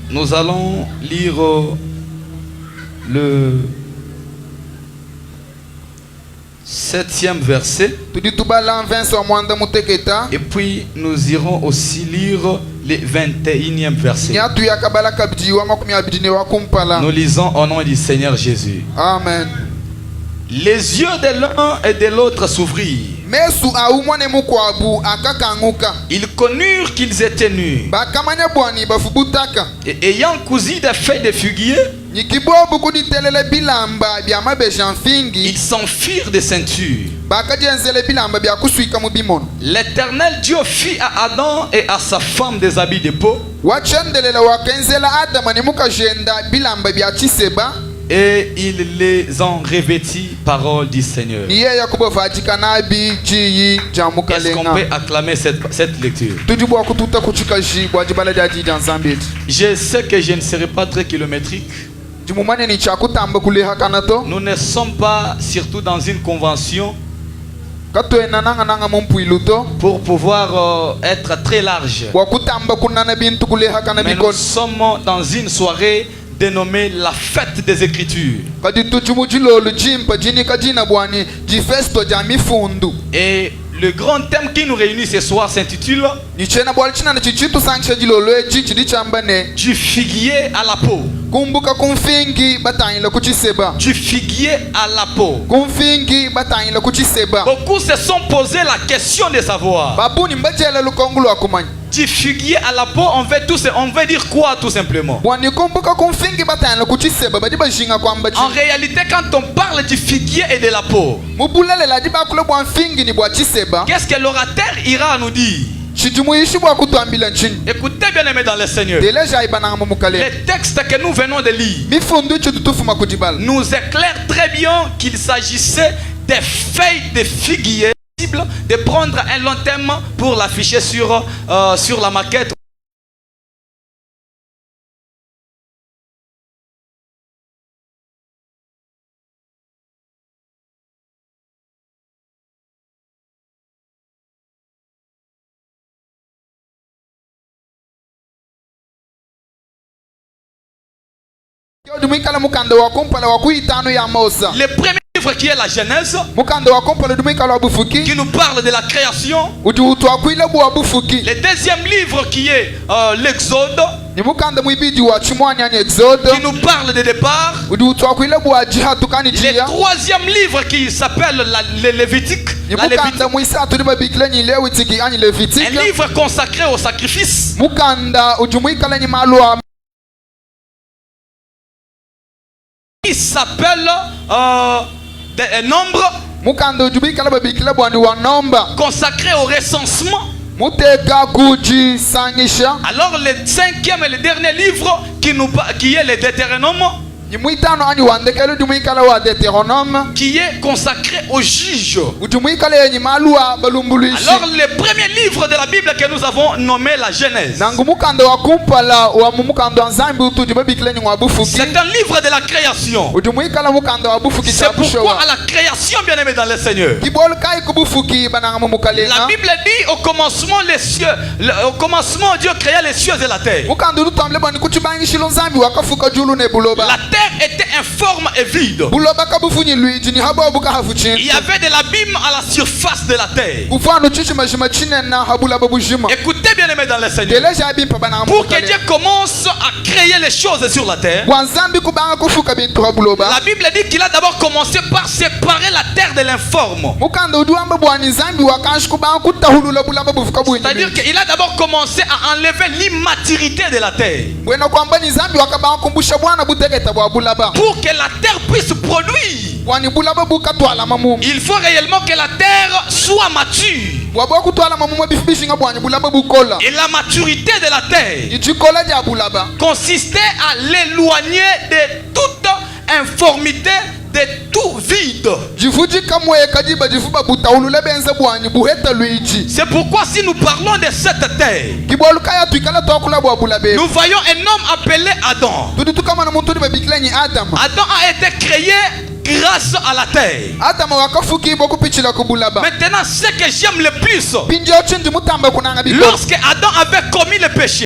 Nous allons lire le 7e verset. Et puis nous irons aussi lire les 21e verset. Nous lisons au nom du Seigneur Jésus. Amen. Les yeux de l'un et de l'autre s'ouvrirent. Ils connurent qu'ils étaient nus. Et ayant cousu des feuilles de figuier, ils s'enfirent des ceintures. L'Éternel Dieu fit à Adam et à sa femme des habits de peau. Et il les ont revêtis, parole du Seigneur. Est-ce qu'on peut acclamer cette lecture? Je sais que je ne serai pas très kilométrique. Nous ne sommes pas surtout dans une convention pour pouvoir être très large. Mais nous sommes dans une soirée dénommée la fête des Écritures. Et le grand thème qui nous réunit ce soir s'intitule du figuier à la peau. Du figuier à la peau. Beaucoup se sont posé la question de savoir. Du figuier à la peau, on veut dire quoi tout simplement? En réalité, quand on parle du figuier et de la peau, qu'est-ce que l'orateur ira nous dire? Écoutez bien aimés dans le Seigneur. Les textes que nous venons de lire nous éclairent très bien qu'il s'agissait des feuilles de figuier, de prendre un long thème pour l'afficher sur la maquette. Le premier livre qui est la Genèse, qui nous parle de la création. Le deuxième livre qui est l'Exode, qui nous parle de départ. Le troisième livre qui s'appelle le Lévitique, un livre consacré au sacrifice. Qui s'appelle Nombre, consacré au recensement. Alors le cinquième et le dernier livre qui est le Deutéronome, qui est consacré aux juges. Alors le premier livre de la Bible que nous avons nommé la Genèse, c'est un livre de la création. C'est pourquoi à la création, bien aimé dans le Seigneur, la Bible dit au commencement les cieux, au commencement Dieu créa les cieux et la terre. La terre était informe et vide. Il y avait de l'abîme à la surface de la terre. Écoutez bien aimé dans le Seigneur, pour que Dieu commence à créer les choses sur la terre, la Bible dit qu'il a d'abord commencé par séparer la terre de l'informe. C'est-à-dire qu'il a d'abord commencé à enlever l'immaturité de la terre, pour que la terre puisse produire. Il faut réellement que la terre soit mature. Et la maturité de la terre consistait à l'éloigner de toute informité, de tout vide. C'est pourquoi si nous parlons de cette terre, nous voyons un homme appelé Adam. Adam a été créé grâce à la terre. Maintenant, ce que j'aime le plus, lorsque Adam avait commis le péché,